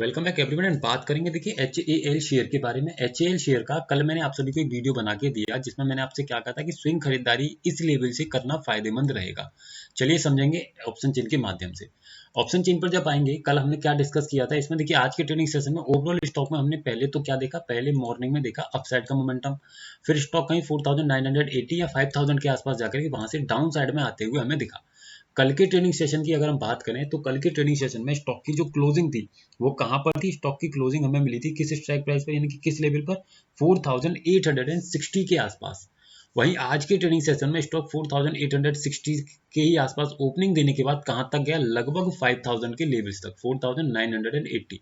Welcome back everyone and बात करेंगे देखिए HAL शेयर के बारे में। HAL शेयर का कल मैंने आप सभी को एक वीडियो बना के दिया जिसमें मैंने आपसे क्या कहा था कि स्विंग खरीदारी इस लेवल से करना फायदेमंद रहेगा। चलिए समझेंगे ऑप्शन चेन के माध्यम से। ऑप्शन चेन पर जब आएंगे, कल हमने क्या डिस्कस किया था इसमें देखिए, आज के ट्रेडिंग सेशन में ओवरऑल स्टॉक में हमने पहले तो क्या देखा, पहले मॉर्निंग में देखा अपसाइड का मोमेंटम, फिर स्टॉक कहीं 4980 या 5000 के आसपास जाकर के वहां से डाउन साइड में आते हुए हमें दिखा। कल के ट्रेडिंग सेशन की अगर हम बात करें तो कल के ट्रेडिंग सेशन में स्टॉक की जो क्लोजिंग थी वो कहां पर थी, स्टॉक की क्लोजिंग हमें मिली थी किस स्ट्राइक प्राइस पर, यानी कि किस लेवल पर, 4860 के आसपास। वहीं आज के ट्रेडिंग सेशन में स्टॉक 4860 के ही आसपास ओपनिंग देने के बाद कहां तक गया, लगभग 5000 के लेवल्स तक, 4980,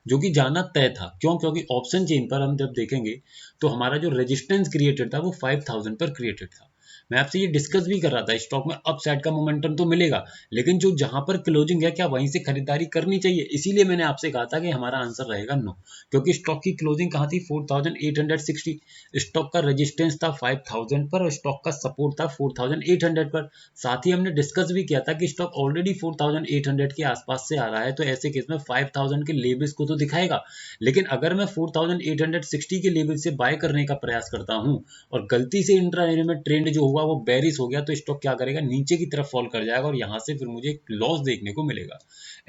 जो कि जाना तय था। क्यों? क्योंकि ऑप्शन चेन पर हम जब देखेंगे तो हमारा जो रेजिस्टेंस क्रिएटेड था वो 5000 पर क्रिएटेड था। मैं आपसे ये डिस्कस भी कर रहा था, स्टॉक में अप साइड का मोमेंटम तो मिलेगा, लेकिन जो जहां पर क्लोजिंग है क्या वहीं से खरीदारी करनी चाहिए। इसीलिए मैंने आपसे कहा था कि हमारा आंसर रहेगा नो, क्योंकि स्टॉक की क्लोजिंग कहां थी, 4860। स्टॉक का रेजिस्टेंस था 5000 पर और स्टॉक का सपोर्ट था 4800 पर। साथ ही हमने डिस्कस भी किया था कि स्टॉक ऑलरेडी 4800 के आसपास से आ रहा है, तो ऐसे केस में 5000 के लेवल्स को तो दिखाएगा। लेकिन अगर मैं 4860 के लेवल से बाय करने का प्रयास करता हूं और गलती से इंट्राडे में ट्रेंड जो हुआ वो बेरिश हो गया, तो स्टॉक क्या करेगा, नीचे की तरफ फॉल कर जाएगा और यहां से फिर मुझे लॉस देखने को मिलेगा।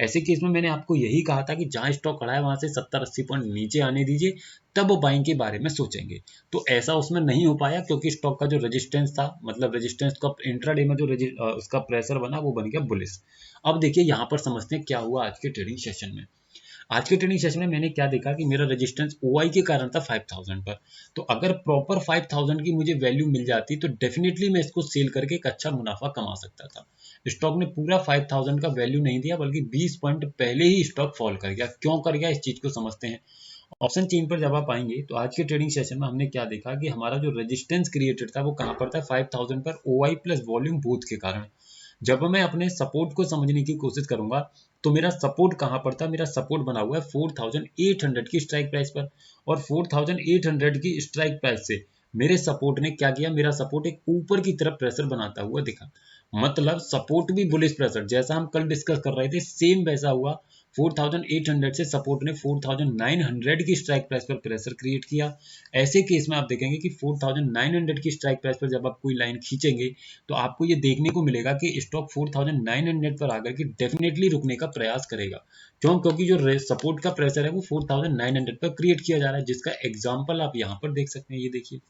ऐसे केस में मैंने आपको यही कहा था कि जहां स्टॉक खड़ा है वहां से 70-80 पॉइंट नीचे आने दीजिए, तब वो बाइंग के बारे में सोचेंगे। तो ऐसा उसमें नहीं हो पाया क्योंकि स्टॉक का जो रेजिस्टेंस था, मतलब रेजिस्टेंस का इंट्राडे में जो उसका प्रेशर बना वो बन गया बुलिश। अब देखिए यहां पर समझते हैं क्या हुआ आज के ट्रेडिंग सेशन में। आज के ट्रेडिंग सेशन में मैंने क्या देखा कि मेरा रेजिस्टेंस OI के कारण था 5000 पर। तो अगर प्रॉपर 5000 की मुझे वैल्यू मिल जाती तो डेफिनेटली मैं इसको सेल करके एक अच्छा मुनाफा कमा सकता था। स्टॉक ने पूरा 5000 का वैल्यू नहीं दिया, बल्कि 20 पॉइंट पहले ही स्टॉक फॉल कर गया। क्यों कर गया, इस चीज को समझते हैं। ऑप्शन चेन पर जब आप आएंगे तो आज के ट्रेडिंग सेशन में हमने क्या देखा कि हमारा जो रेजिस्टेंस क्रिएटेड था वो कहां पर था, 5000 पर, OI प्लस वॉल्यूम बोथ के कारण। जब मैं अपने सपोर्ट को समझने की कोशिश करूंगा तो मेरा सपोर्ट कहां पर था, मेरा सपोर्ट बना हुआ है 4800 की स्ट्राइक प्राइस पर। और 4800 की स्ट्राइक प्राइस से मेरे सपोर्ट ने क्या किया, मेरा सपोर्ट एक ऊपर की तरफ प्रेशर बनाता हुआ दिखा। मतलब सपोर्ट भी बुलिश प्रेशर, जैसा हम कल डिस्कस कर रहे थे सेम वैसा हुआ। 4800 से सपोर्ट ने 4900 की स्ट्राइक प्राइस पर प्रेशर क्रिएट किया। ऐसे केस में आप देखेंगे कि 4900 की स्ट्राइक प्राइस पर जब आप कोई लाइन खींचेंगे तो आपको ये देखने को मिलेगा कि स्टॉक 4900 पर आकर के डेफिनेटली रुकने का प्रयास करेगा। क्यों? क्योंकि जो सपोर्ट का प्रेशर है वो 4900 पर क्रिएट किया जा रहा है, जिसका एग्जाम्पल आप यहाँ पर देख सकते हैं। ये देखिए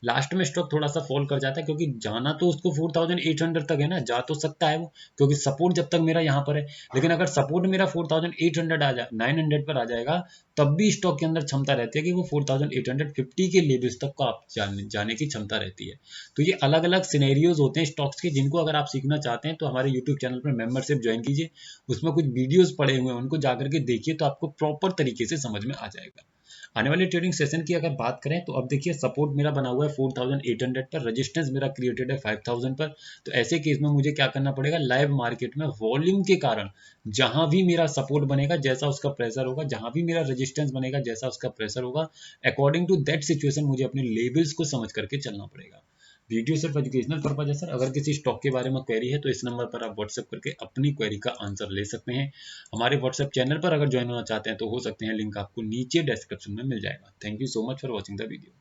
लास्ट में स्टॉक थोड़ा सा फॉल कर जाता है, क्योंकि जाना तो उसको 4800 तक है ना, जा तो सकता है वो, क्योंकि सपोर्ट जब तक मेरा यहाँ पर है। लेकिन अगर सपोर्ट मेरा 4800 आ जाए, 900 पर आ जाएगा, तब भी स्टॉक के अंदर क्षमता रहती है कि वो 4850 के लेवल्स तक को आप जाने की क्षमता रहती है। तो ये अलग अलग सिनेरियोज होते हैं स्टॉक्स के, जिनको अगर आप सीखना चाहते हैं तो हमारे यूट्यूब चैनल पर मेंबरशिप ज्वाइन कीजिए। उसमें कुछ वीडियोस पड़े हुए हैं, उनको जाकर के देखिए तो आपको प्रॉपर तरीके से समझ में आ जाएगा। आने वाले ट्रेडिंग सेशन की अगर बात करें तो अब देखिए सपोर्ट मेरा बना हुआ है 4800 पर, रेजिस्टेंस मेरा क्रिएटेड है 5000 पर। तो ऐसे केस में मुझे क्या करना पड़ेगा, लाइव मार्केट में वॉल्यूम के कारण जहां भी मेरा सपोर्ट बनेगा जैसा उसका प्रेशर होगा, जहां भी मेरा रेजिस्टेंस बनेगा जैसा उसका प्रेशर होगा, अकॉर्डिंग टू दैट सिचुएशन मुझे अपने लेवल्स को समझ करके चलना पड़ेगा। वीडियो सिर्फ एजुकेशनल पर्पज है सर। अगर किसी स्टॉक के बारे में क्वेरी है तो इस नंबर पर आप व्हाट्सएप करके अपनी क्वेरी का आंसर ले सकते हैं। हमारे व्हाट्सएप चैनल पर अगर ज्वाइन होना चाहते हैं तो हो सकते हैं, लिंक आपको नीचे डिस्क्रिप्शन में मिल जाएगा। Thank you so much for watching the video.